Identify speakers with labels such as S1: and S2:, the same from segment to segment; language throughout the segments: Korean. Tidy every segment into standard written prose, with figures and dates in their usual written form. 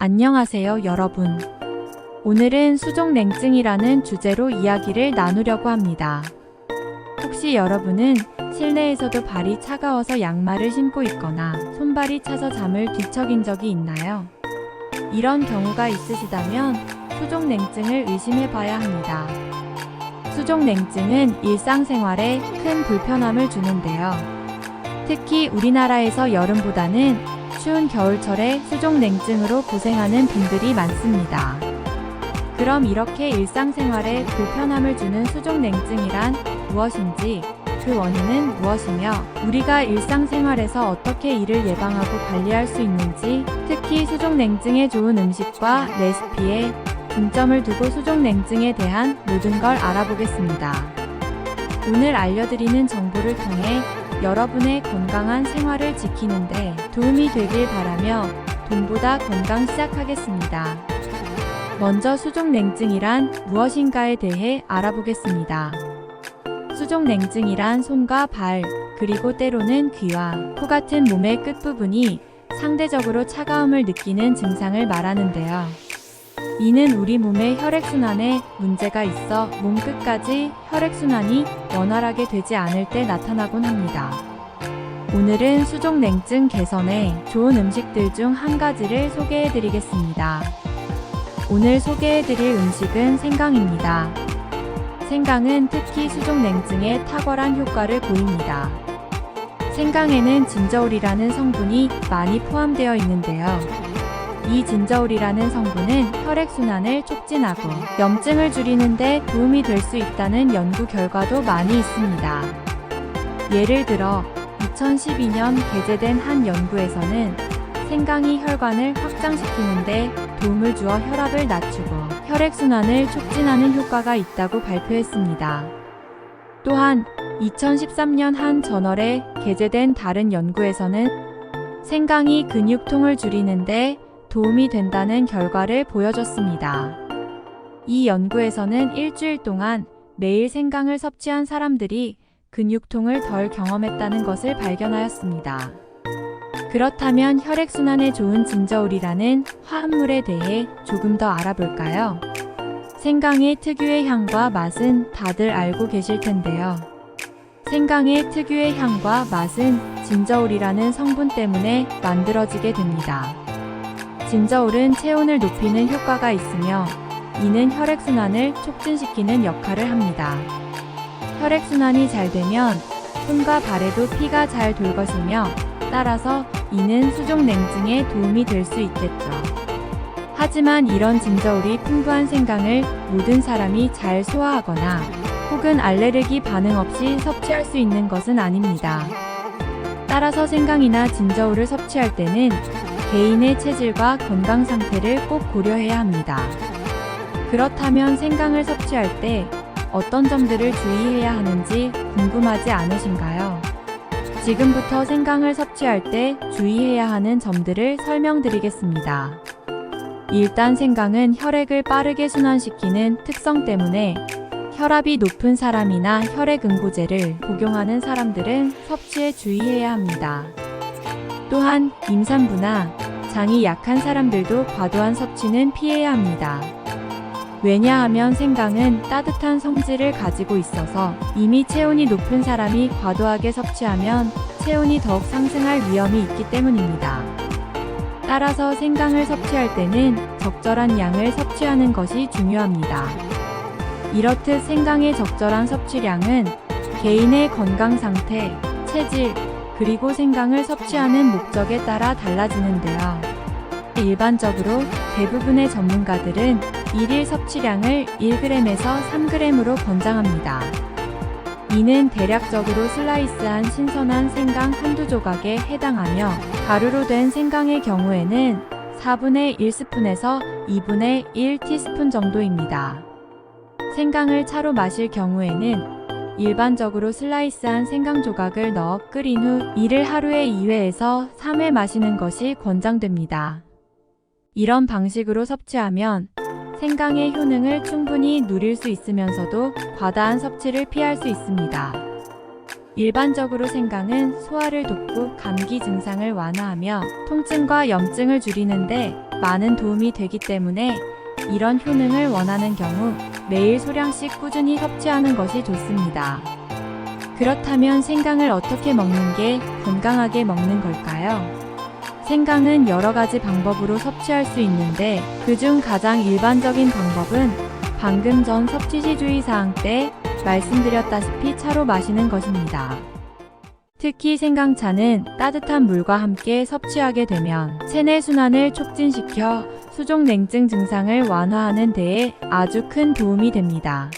S1: 안녕하세요, 여러분. 오늘은 수족냉증이라는 주제로 이야기를 나누려고 합니다. 혹시 여러분은 실내에서도 발이 차가워서 양말을 신고 있거나 손발이 차서 잠을 뒤척인 적이 있나요? 이런 경우가 있으시다면 수족냉증을 의심해 봐야 합니다. 수족냉증은 일상생활에 큰 불편함을 주는데요. 특히 우리나라에서 여름보다는 추운 겨울철에 수족냉증으로 고생하는 분들이 많습니다. 그럼 이렇게 일상생활에 불편함을 주는 수족냉증이란 무엇인지, 그 원인은 무엇이며 우리가 일상생활에서 어떻게 이를 예방하고 관리할 수 있는지, 특히 수족냉증에 좋은 음식과 레시피에 중점을 두고 수족냉증에 대한 모든 걸 알아보겠습니다. 오늘 알려드리는 정보를 통해 여러분의 건강한 생활을 지키는데 도움이 되길 바라며 돈보다 건강 시작하겠습니다. 먼저 수족냉증이란 무엇인가에 대해 알아보겠습니다. 수족냉증이란 손과 발, 그리고 때로는 귀와 코 같은 몸의 끝부분이 상대적으로 차가움을 느끼는 증상을 말하는데요. 이는 우리 몸의 혈액순환에 문제가 있어 몸 끝까지 혈액순환이 원활하게 되지 않을 때 나타나곤 합니다. 오늘은 수족냉증 개선에 좋은 음식들 중 한 가지를 소개해드리겠습니다. 오늘 소개해드릴 음식은 생강입니다. 생강은 특히 수족냉증에 탁월한 효과를 보입니다. 생강에는 진저올이라는 성분이 많이 포함되어 있는데요. 이 진저올이라는 성분은 혈액순환을 촉진하고 염증을 줄이는 데 도움이 될 수 있다는 연구 결과도 많이 있습니다. 예를 들어 2012년 게재된 한 연구에서는 생강이 혈관을 확장시키는 데 도움을 주어 혈압을 낮추고 혈액순환을 촉진하는 효과가 있다고 발표했습니다. 또한 2013년 한 저널에 게재된 다른 연구에서는 생강이 근육통을 줄이는 데 도움이 된다는 결과를 보여줬습니다. 이 연구에서는 일주일 동안 매일 생강을 섭취한 사람들이 근육통을 덜 경험했다는 것을 발견하였습니다. 그렇다면 혈액순환에 좋은 진저올이라는 화합물에 대해 조금 더 알아볼까요? 생강의 특유의 향과 맛은 다들 알고 계실 텐데요. 생강의 특유의 향과 맛은 진저올이라는 성분 때문에 만들어지게 됩니다. 진저올은 체온을 높이는 효과가 있으며 이는 혈액순환을 촉진시키는 역할을 합니다. 혈액순환이 잘 되면 손과 발에도 피가 잘 돌 것이며 따라서 이는 수족냉증에 도움이 될 수 있겠죠. 하지만 이런 진저올이 풍부한 생강을 모든 사람이 잘 소화하거나 혹은 알레르기 반응 없이 섭취할 수 있는 것은 아닙니다. 따라서 생강이나 진저올을 섭취할 때는 개인의 체질과 건강 상태를 꼭 고려해야 합니다. 그렇다면 생강을 섭취할 때 어떤 점들을 주의해야 하는지 궁금하지 않으신가요? 지금부터 생강을 섭취할 때 주의해야 하는 점들을 설명드리겠습니다. 일단 생강은 혈액을 빠르게 순환시키는 특성 때문에 혈압이 높은 사람이나 혈액응고제를 복용하는 사람들은 섭취에 주의해야 합니다. 또한 임산부나 장이 약한 사람들도 과도한 섭취는 피해야 합니다. 왜냐하면 생강은 따뜻한 성질을 가지고 있어서 이미 체온이 높은 사람이 과도하게 섭취하면 체온이 더욱 상승할 위험이 있기 때문입니다. 따라서 생강을 섭취할 때는 적절한 양을 섭취하는 것이 중요합니다. 이렇듯 생강의 적절한 섭취량은 개인의 건강 상태, 체질, 그리고 생강을 섭취하는 목적에 따라 달라지는데요. 일반적으로 대부분의 전문가들은 일일 섭취량을 1g에서 3g으로 권장합니다. 이는 대략적으로 슬라이스한 신선한 생강 한두 조각에 해당하며 가루로 된 생강의 경우에는 4분의 1스푼에서 2분의 1티스푼 정도입니다. 생강을 차로 마실 경우에는 일반적으로 슬라이스한 생강 조각을 넣어 끓인 후 이를 하루에 2회에서 3회 마시는 것이 권장됩니다. 이런 방식으로 섭취하면 생강의 효능을 충분히 누릴 수 있으면서도 과다한 섭취를 피할 수 있습니다. 일반적으로 생강은 소화를 돕고 감기 증상을 완화하며 통증과 염증을 줄이는데 많은 도움이 되기 때문에 이런 효능을 원하는 경우 매일 소량씩 꾸준히 섭취하는 것이 좋습니다. 그렇다면 생강을 어떻게 먹는 게 건강하게 먹는 걸까요? 생강은 여러 가지 방법으로 섭취할 수 있는데 그중 가장 일반적인 방법은 방금 전 섭취 시 주의사항 때 말씀드렸다시피 차로 마시는 것입니다. 특히 생강차는 따뜻한 물과 함께 섭취하게 되면 체내순환을 촉진시켜 수족냉증 증상을 완화하는 데에 아주 큰 도움이 됩니다.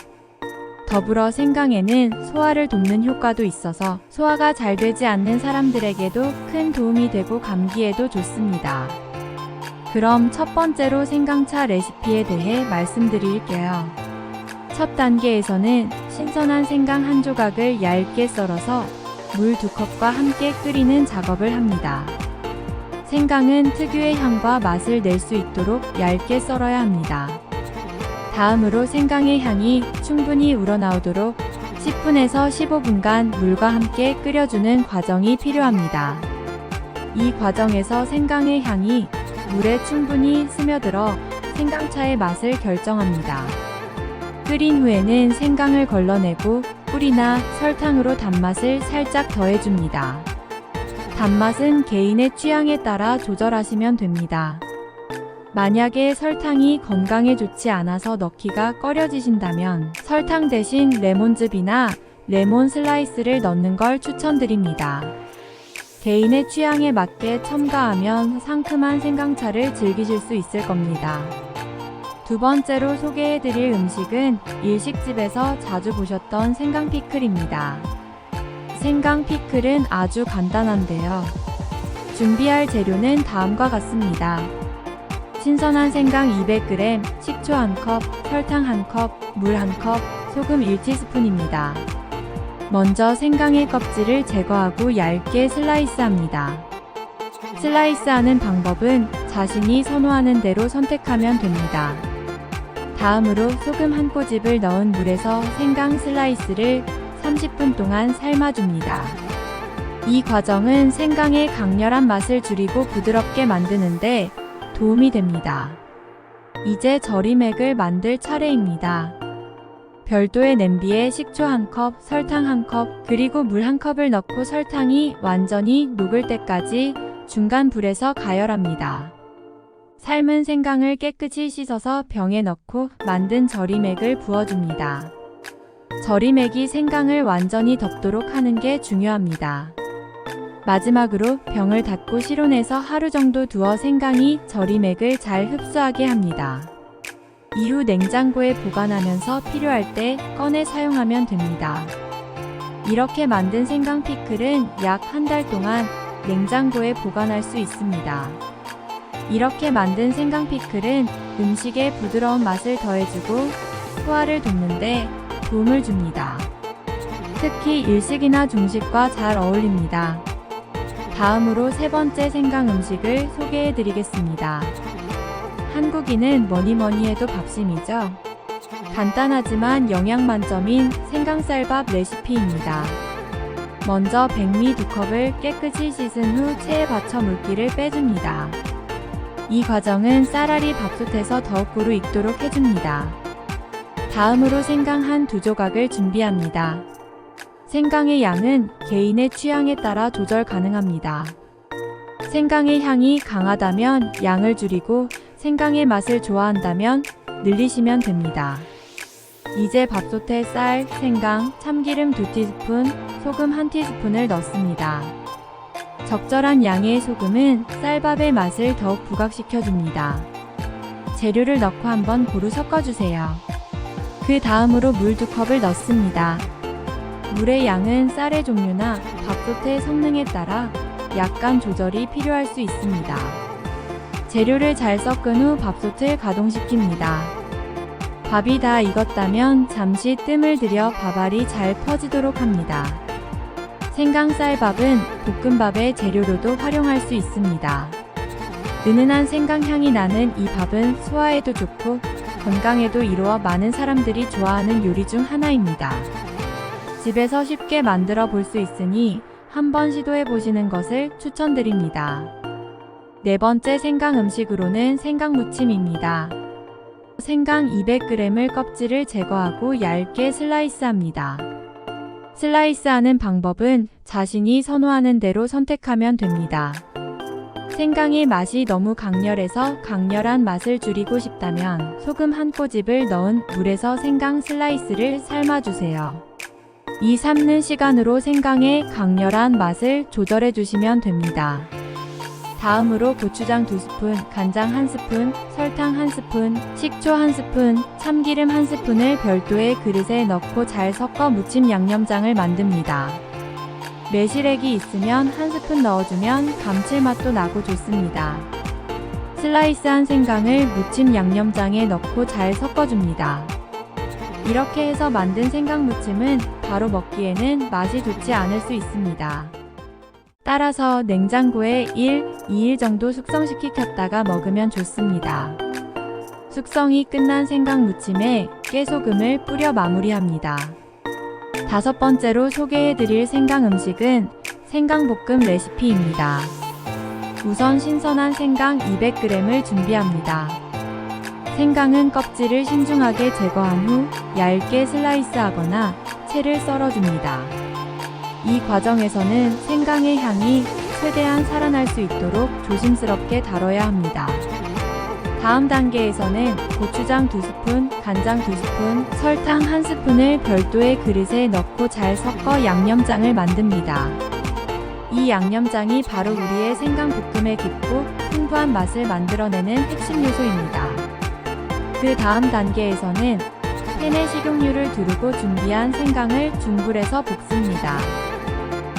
S1: 더불어 생강에는 소화를 돕는 효과도 있어서 소화가 잘 되지 않는 사람들에게도 큰 도움이 되고 감기에도 좋습니다. 그럼 첫 번째로 생강차 레시피에 대해 말씀드릴게요. 첫 단계에서는 신선한 생강 한 조각을 얇게 썰어서 물 2컵과 함께 끓이는 작업을 합니다. 생강은 특유의 향과 맛을 낼 수 있도록 얇게 썰어야 합니다. 다음으로 생강의 향이 충분히 우러나오도록 10분에서 15분간 물과 함께 끓여주는 과정이 필요합니다. 이 과정에서 생강의 향이 물에 충분히 스며들어 생강차의 맛을 결정합니다. 끓인 후에는 생강을 걸러내고 꿀이나 설탕으로 단맛을 살짝 더해줍니다. 단맛은 개인의 취향에 따라 조절하시면 됩니다. 만약에 설탕이 건강에 좋지 않아서 넣기가 꺼려지신다면 설탕 대신 레몬즙이나 레몬 슬라이스를 넣는 걸 추천드립니다. 개인의 취향에 맞게 첨가하면 상큼한 생강차를 즐기실 수 있을 겁니다. 두 번째로 소개해드릴 음식은 일식집에서 자주 보셨던 생강 피클입니다. 생강 피클은 아주 간단한데요. 준비할 재료는 다음과 같습니다. 신선한 생강 200g, 식초 1컵, 설탕 1컵, 물 1컵, 소금 1티스푼입니다. 먼저 생강의 껍질을 제거하고 얇게 슬라이스합니다. 슬라이스하는 방법은 자신이 선호하는 대로 선택하면 됩니다. 다음으로 소금 한 꼬집을 넣은 물에서 생강 슬라이스를 30분 동안 삶아줍니다. 이 과정은 생강의 강렬한 맛을 줄이고 부드럽게 만드는데 도움이 됩니다. 이제 절임액을 만들 차례입니다. 별도의 냄비에 식초 1컵, 설탕 1컵, 그리고 물 1컵을 넣고 설탕이 완전히 녹을 때까지 중간 불에서 가열합니다. 삶은 생강을 깨끗이 씻어서 병에 넣고 만든 절임액을 부어줍니다. 절임액이 생강을 완전히 덮도록 하는 게 중요합니다. 마지막으로 병을 닫고 실온에서 하루 정도 두어 생강이 절임액을 잘 흡수하게 합니다. 이후 냉장고에 보관하면서 필요할 때 꺼내 사용하면 됩니다. 이렇게 만든 생강 피클은 약 한 달 동안 냉장고에 보관할 수 있습니다. 이렇게 만든 생강 피클은 음식에 부드러운 맛을 더해주고 소화를 돕는데 도움을 줍니다. 특히 일식이나 중식과 잘 어울립니다. 다음으로 세 번째 생강 음식을 소개해 드리겠습니다. 한국인은 뭐니뭐니 해도 밥심이죠. 간단하지만 영양 만점인 생강쌀밥 레시피입니다. 먼저 백미 2컵을 깨끗이 씻은 후 체에 받쳐 물기를 빼줍니다. 이 과정은 쌀알이 밥솥에서 더욱 고루 익도록 해줍니다. 다음으로 생강 한 2조각을 준비합니다. 생강의 양은 개인의 취향에 따라 조절 가능합니다. 생강의 향이 강하다면 양을 줄이고 생강의 맛을 좋아한다면 늘리시면 됩니다. 이제 밥솥에 쌀, 생강, 참기름 2티스푼, 소금 1티스푼을 넣습니다. 적절한 양의 소금은 쌀밥의 맛을 더욱 부각시켜줍니다. 재료를 넣고 한번 고루 섞어주세요. 그 다음으로 물 2컵을 넣습니다. 물의 양은 쌀의 종류나 밥솥의 성능에 따라 약간 조절이 필요할 수 있습니다. 재료를 잘 섞은 후 밥솥을 가동시킵니다. 밥이 다 익었다면 잠시 뜸을 들여 밥알이 잘 퍼지도록 합니다. 생강쌀밥은 볶음밥의 재료로도 활용할 수 있습니다. 은은한 생강향이 나는 이 밥은 소화에도 좋고 건강에도 이로워 많은 사람들이 좋아하는 요리 중 하나입니다. 집에서 쉽게 만들어 볼 수 있으니 한번 시도해 보시는 것을 추천드립니다. 네 번째 생강 음식으로는 생강무침입니다. 생강 200g을 껍질을 제거하고 얇게 슬라이스합니다. 슬라이스하는 방법은 자신이 선호하는 대로 선택하면 됩니다. 생강의 맛이 너무 강렬해서 강렬한 맛을 줄이고 싶다면 소금 한 꼬집을 넣은 물에서 생강 슬라이스를 삶아주세요. 이 삶는 시간으로 생강의 강렬한 맛을 조절해 주시면 됩니다. 다음으로 고추장 2스푼, 간장 1스푼, 설탕 1스푼, 식초 1스푼, 참기름 1스푼을 별도의 그릇에 넣고 잘 섞어 무침 양념장을 만듭니다. 매실액이 있으면 1스푼 넣어주면 감칠맛도 나고 좋습니다. 슬라이스한 생강을 무침 양념장에 넣고 잘 섞어줍니다. 이렇게 해서 만든 생강무침은 바로 먹기에는 맛이 좋지 않을 수 있습니다. 따라서 냉장고에 1, 2일 정도 숙성시켰다가 먹으면 좋습니다. 숙성이 끝난 생강무침에 깨소금을 뿌려 마무리합니다. 다섯 번째로 소개해드릴 생강 음식은 생강볶음 레시피입니다. 우선 신선한 생강 200g을 준비합니다. 생강은 껍질을 신중하게 제거한 후 얇게 슬라이스하거나 채를 썰어줍니다. 이 과정에서는 생강의 향이 최대한 살아날 수 있도록 조심스럽게 다뤄야 합니다. 다음 단계에서는 고추장 2스푼, 간장 2스푼, 설탕 1스푼을 별도의 그릇에 넣고 잘 섞어 양념장을 만듭니다. 이 양념장이 바로 우리의 생강볶음의 깊고 풍부한 맛을 만들어내는 핵심 요소입니다. 그 다음 단계에서는 팬에 식용유를 두르고 준비한 생강을 중불에서 볶습니다.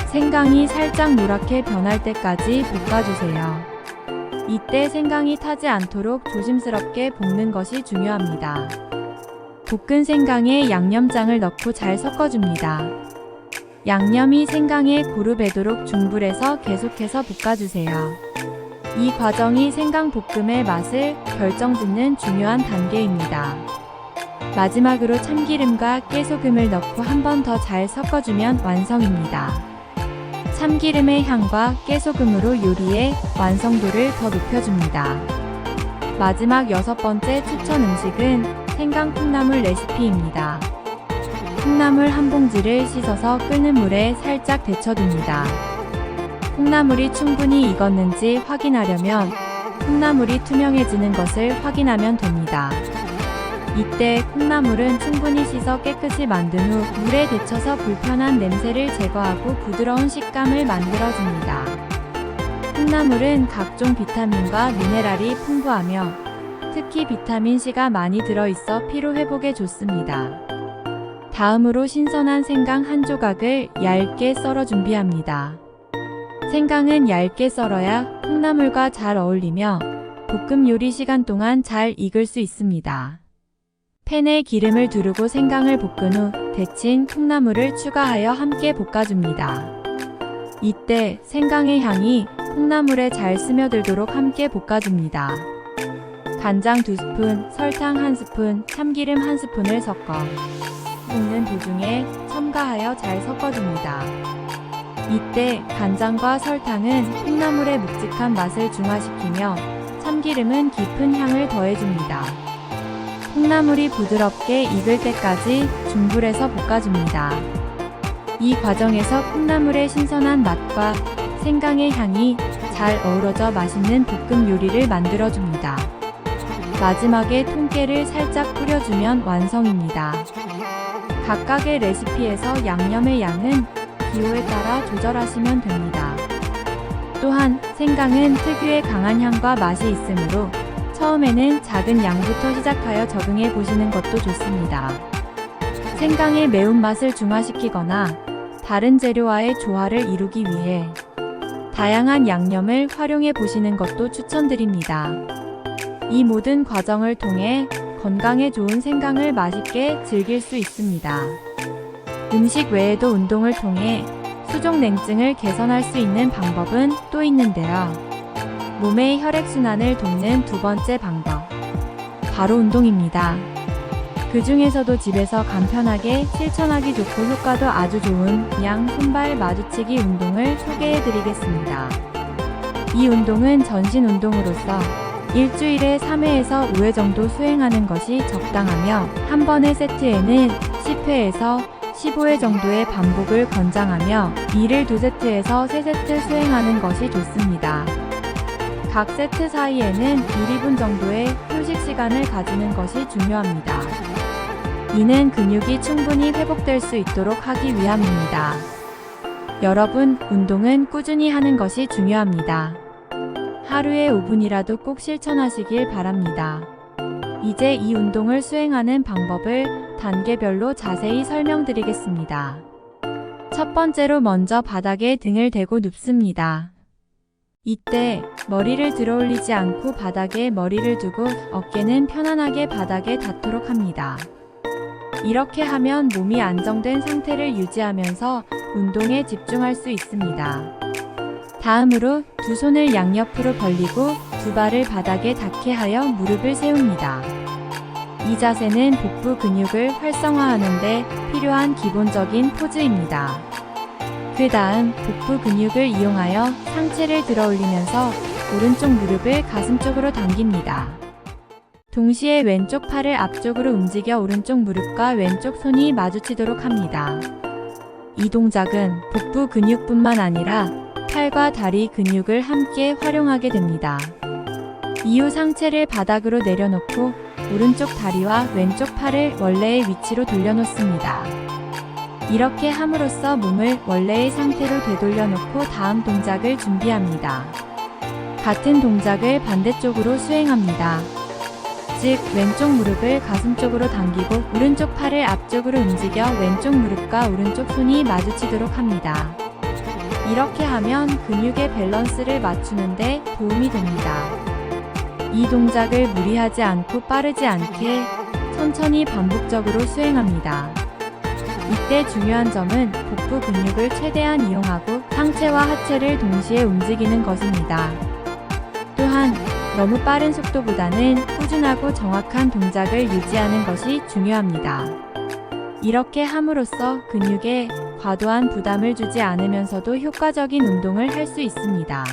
S1: 생강이 살짝 노랗게 변할 때까지 볶아주세요. 이때 생강이 타지 않도록 조심스럽게 볶는 것이 중요합니다. 볶은 생강에 양념장을 넣고 잘 섞어줍니다. 양념이 생강에 고루 배도록 중불에서 계속해서 볶아주세요. 이 과정이 생강볶음의 맛을 결정짓는 중요한 단계입니다. 마지막으로 참기름과 깨소금을 넣고 한 번 더 잘 섞어주면 완성입니다. 참기름의 향과 깨소금으로 요리의 완성도를 더 높여줍니다. 마지막 여섯 번째 추천 음식은 생강 콩나물 레시피입니다. 콩나물 한 봉지를 씻어서 끓는 물에 살짝 데쳐둡니다. 콩나물이 충분히 익었는지 확인하려면 콩나물이 투명해지는 것을 확인하면 됩니다. 이때 콩나물은 충분히 씻어 깨끗이 만든 후 물에 데쳐서 불편한 냄새를 제거하고 부드러운 식감을 만들어줍니다. 콩나물은 각종 비타민과 미네랄이 풍부하며 특히 비타민C가 많이 들어있어 피로회복에 좋습니다. 다음으로 신선한 생강 한 조각을 얇게 썰어 준비합니다. 생강은 얇게 썰어야 콩나물과 잘 어울리며 볶음 요리 시간 동안 잘 익을 수 있습니다. 팬에 기름을 두르고 생강을 볶은 후 데친 콩나물을 추가하여 함께 볶아줍니다. 이때 생강의 향이 콩나물에 잘 스며들도록 함께 볶아줍니다. 간장 2스푼, 설탕 1스푼, 참기름 1스푼을 섞어 볶는 도중에 첨가하여 잘 섞어줍니다. 이때 간장과 설탕은 콩나물의 묵직한 맛을 중화시키며 참기름은 깊은 향을 더해줍니다. 콩나물이 부드럽게 익을 때까지 중불에서 볶아줍니다. 이 과정에서 콩나물의 신선한 맛과 생강의 향이 잘 어우러져 맛있는 볶음 요리를 만들어줍니다. 마지막에 통깨를 살짝 뿌려주면 완성입니다. 각각의 레시피에서 양념의 양은 기호에 따라 조절하시면 됩니다. 또한 생강은 특유의 강한 향과 맛이 있으므로 처음에는 작은 양부터 시작하여 적응해 보시는 것도 좋습니다. 생강의 매운맛을 중화시키거나 다른 재료와의 조화를 이루기 위해 다양한 양념을 활용해 보시는 것도 추천드립니다. 이 모든 과정을 통해 건강에 좋은 생강을 맛있게 즐길 수 있습니다. 음식 외에도 운동을 통해 수족냉증을 개선할 수 있는 방법은 또 있는데요. 몸의 혈액순환을 돕는 두 번째 방법, 바로 운동입니다. 그 중에서도 집에서 간편하게 실천하기 좋고 효과도 아주 좋은 양 손발 마주치기 운동을 소개해 드리겠습니다. 이 운동은 전신 운동으로서 일주일에 3회에서 5회 정도 수행하는 것이 적당하며 한 번의 세트에는 10회에서 15회 정도의 반복을 권장하며 이를 2세트에서 3세트 수행하는 것이 좋습니다. 각 세트 사이에는 1, 2분 정도의 휴식 시간을 가지는 것이 중요합니다. 이는 근육이 충분히 회복될 수 있도록 하기 위함입니다. 여러분, 운동은 꾸준히 하는 것이 중요합니다. 하루에 5분이라도 꼭 실천하시길 바랍니다. 이제 이 운동을 수행하는 방법을 단계별로 자세히 설명드리겠습니다. 첫 번째로 먼저 바닥에 등을 대고 눕습니다. 이때 머리를 들어올리지 않고 바닥에 머리를 두고 어깨는 편안하게 바닥에 닿도록 합니다. 이렇게 하면 몸이 안정된 상태를 유지하면서 운동에 집중할 수 있습니다. 다음으로 두 손을 양옆으로 벌리고 두 발을 바닥에 닿게 하여 무릎을 세웁니다. 이 자세는 복부 근육을 활성화하는 데 필요한 기본적인 포즈입니다. 그 다음 복부 근육을 이용하여 상체를 들어 올리면서 오른쪽 무릎을 가슴 쪽으로 당깁니다. 동시에 왼쪽 팔을 앞쪽으로 움직여 오른쪽 무릎과 왼쪽 손이 마주치도록 합니다. 이 동작은 복부 근육뿐만 아니라 팔과 다리 근육을 함께 활용하게 됩니다. 이후 상체를 바닥으로 내려놓고 오른쪽 다리와 왼쪽 팔을 원래의 위치로 돌려놓습니다. 이렇게 함으로써 몸을 원래의 상태로 되돌려 놓고 다음 동작을 준비합니다. 같은 동작을 반대쪽으로 수행합니다. 즉, 왼쪽 무릎을 가슴 쪽으로 당기고 오른쪽 팔을 앞쪽으로 움직여 왼쪽 무릎과 오른쪽 손이 마주치도록 합니다. 이렇게 하면 근육의 밸런스를 맞추는 데 도움이 됩니다. 이 동작을 무리하지 않고 빠르지 않게 천천히 반복적으로 수행합니다. 이때 중요한 점은 복부 근육을 최대한 이용하고 상체와 하체를 동시에 움직이는 것입니다. 또한 너무 빠른 속도보다는 꾸준하고 정확한 동작을 유지하는 것이 중요합니다. 이렇게 함으로써 근육에 과도한 부담을 주지 않으면서도 효과적인 운동을 할 수 있습니다.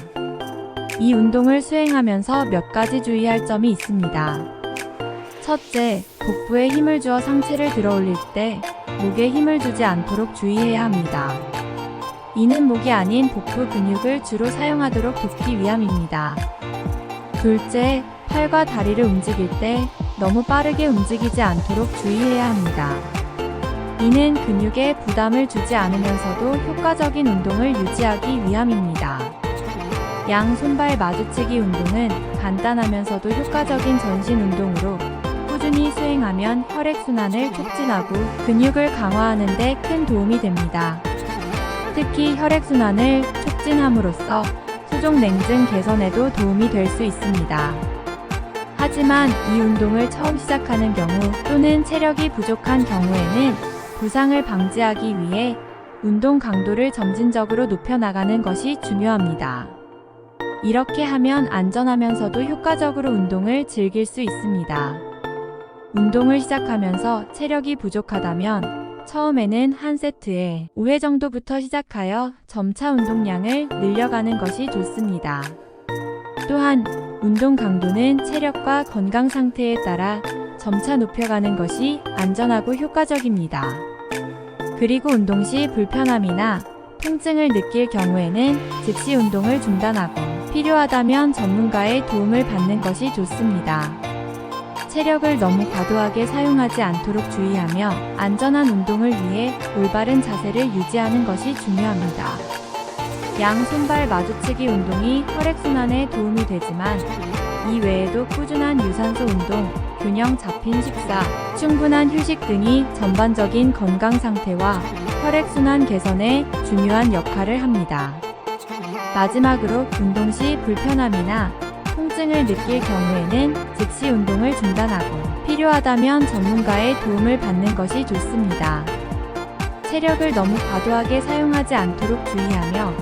S1: 이 운동을 수행하면서 몇 가지 주의할 점이 있습니다. 첫째, 복부에 힘을 주어 상체를 들어 올릴 때 목에 힘을 주지 않도록 주의해야 합니다. 이는 목이 아닌 복부 근육을 주로 사용하도록 돕기 위함입니다. 둘째, 팔과 다리를 움직일 때 너무 빠르게 움직이지 않도록 주의해야 합니다. 이는 근육에 부담을 주지 않으면서도 효과적인 운동을 유지하기 위함입니다. 양 손발 마주치기 운동은 간단하면서도 효과적인 전신 운동으로 꾸준히 수행하면 혈액순환을 촉진하고 근육을 강화하는 데 큰 도움이 됩니다. 특히 혈액순환을 촉진함으로써 수족 냉증 개선에도 도움이 될 수 있습니다. 하지만 이 운동을 처음 시작하는 경우 또는 체력이 부족한 경우에는 부상을 방지하기 위해 운동 강도를 점진적으로 높여나가는 것이 중요합니다. 이렇게 하면 안전하면서도 효과적으로 운동을 즐길 수 있습니다. 운동을 시작하면서 체력이 부족하다면 처음에는 한 세트에 5회 정도부터 시작하여 점차 운동량을 늘려가는 것이 좋습니다. 또한 운동 강도는 체력과 건강 상태에 따라 점차 높여가는 것이 안전하고 효과적입니다. 그리고 운동 시 불편함이나 통증을 느낄 경우에는 즉시 운동을 중단하고 필요하다면 전문가의 도움을 받는 것이 좋습니다. 체력을 너무 과도하게 사용하지 않도록 주의하며 안전한 운동을 위해 올바른 자세를 유지하는 것이 중요합니다. 양 손발 마주치기 운동이 혈액순환에 도움이 되지만 이 외에도 꾸준한 유산소 운동, 균형 잡힌 식사, 충분한 휴식 등이 전반적인 건강 상태와 혈액순환 개선에 중요한 역할을 합니다. 마지막으로 운동 시 불편함이나 통증을 느낄 경우에는 즉시 운동을 중단하고 필요하다면 전문가의 도움을 받는 것이 좋습니다. 체력을 너무 과도하게 사용하지 않도록 주의하며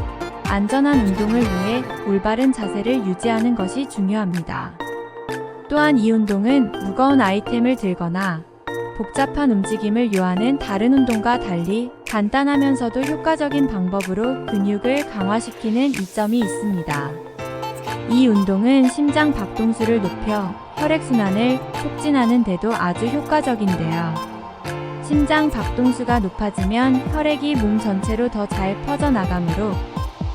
S1: 안전한 운동을 위해 올바른 자세를 유지하는 것이 중요합니다. 또한 이 운동은 무거운 아이템을 들거나 복잡한 움직임을 요하는 다른 운동과 달리 간단하면서도 효과적인 방법으로 근육을 강화시키는 이점이 있습니다. 이 운동은 심장 박동수를 높여 혈액순환을 촉진하는 데도 아주 효과적인데요. 심장 박동수가 높아지면 혈액이 몸 전체로 더 잘 퍼져나가므로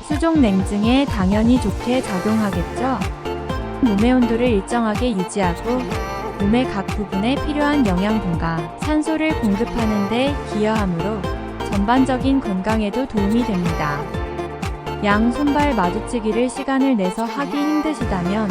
S1: 수족 냉증에 당연히 좋게 작용하겠죠. 몸의 온도를 일정하게 유지하고 몸의 각 부분에 필요한 영양분과 산소를 공급하는 데 기여하므로 전반적인 건강에도 도움이 됩니다. 양 손발 마주치기를 시간을 내서 하기 힘드시다면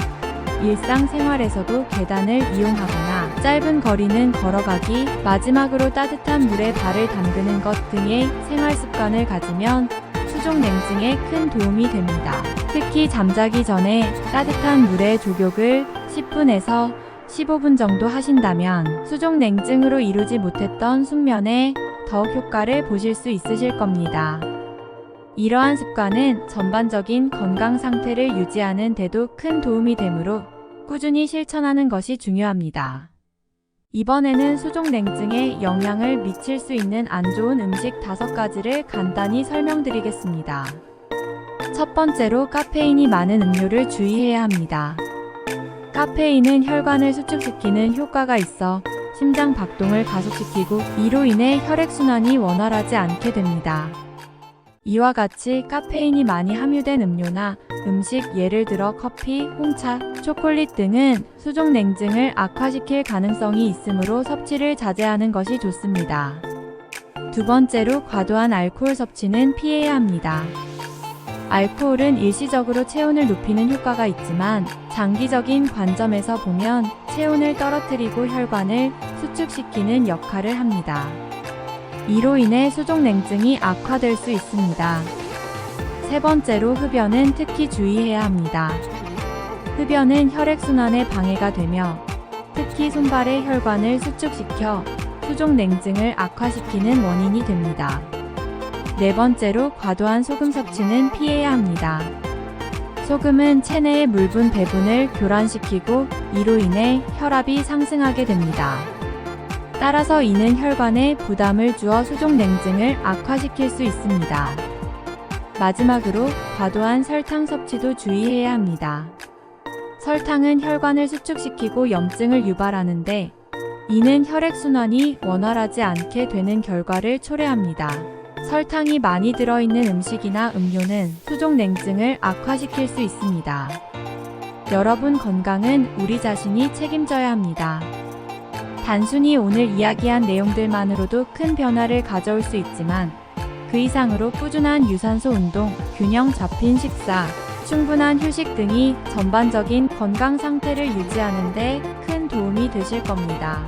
S1: 일상생활에서도 계단을 이용하거나 짧은 거리는 걸어가기, 마지막으로 따뜻한 물에 발을 담그는 것 등의 생활 습관을 가지면 수족 냉증에 큰 도움이 됩니다. 특히 잠자기 전에 따뜻한 물에 조격을 10분에서 15분 정도 하신다면 수족 냉증으로 이루지 못했던 숙면에 더욱 효과를 보실 수 있으실 겁니다. 이러한 습관은 전반적인 건강 상태를 유지하는 데도 큰 도움이 되므로 꾸준히 실천하는 것이 중요합니다. 이번에는 수족 냉증에 영향을 미칠 수 있는 안 좋은 음식 5가지를 간단히 설명드리겠습니다. 첫 번째로 카페인이 많은 음료를 주의해야 합니다. 카페인은 혈관을 수축시키는 효과가 있어 심장 박동을 가속시키고 이로 인해 혈액순환이 원활하지 않게 됩니다. 이와 같이 카페인이 많이 함유된 음료나 음식, 예를 들어 커피, 홍차, 초콜릿 등은 수족 냉증을 악화시킬 가능성이 있으므로 섭취를 자제하는 것이 좋습니다. 두 번째로 과도한 알코올 섭취는 피해야 합니다. 알코올은 일시적으로 체온을 높이는 효과가 있지만 장기적인 관점에서 보면 체온을 떨어뜨리고 혈관을 수축시키는 역할을 합니다. 이로 인해 수족 냉증이 악화될 수 있습니다. 세 번째로 흡연은 특히 주의해야 합니다. 흡연은 혈액순환에 방해가 되며 특히 손발의 혈관을 수축시켜 수족 냉증을 악화시키는 원인이 됩니다. 네 번째로 과도한 소금 섭취는 피해야 합니다. 소금은 체내의 물분 배분을 교란시키고 이로 인해 혈압이 상승하게 됩니다. 따라서 이는 혈관에 부담을 주어 수족 냉증을 악화시킬 수 있습니다. 마지막으로 과도한 설탕 섭취도 주의해야 합니다. 설탕은 혈관을 수축시키고 염증을 유발하는데 이는 혈액순환이 원활하지 않게 되는 결과를 초래합니다. 설탕이 많이 들어있는 음식이나 음료는 수족 냉증을 악화시킬 수 있습니다. 여러분 건강은 우리 자신이 책임져야 합니다. 단순히 오늘 이야기한 내용들만으로도 큰 변화를 가져올 수 있지만 그 이상으로 꾸준한 유산소 운동, 균형 잡힌 식사, 충분한 휴식 등이 전반적인 건강 상태를 유지하는 데 큰 도움이 되실 겁니다.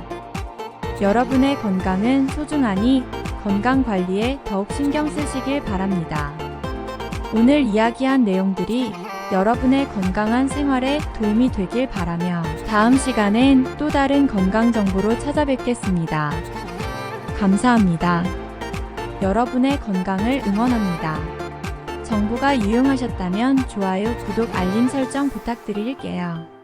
S1: 여러분의 건강은 소중하니 건강 관리에 더욱 신경 쓰시길 바랍니다. 오늘 이야기한 내용들이 여러분의 건강한 생활에 도움이 되길 바라며 다음 시간엔 또 다른 건강 정보로 찾아뵙겠습니다. 감사합니다. 여러분의 건강을 응원합니다. 정보가 유용하셨다면 좋아요, 구독, 알림 설정 부탁드릴게요.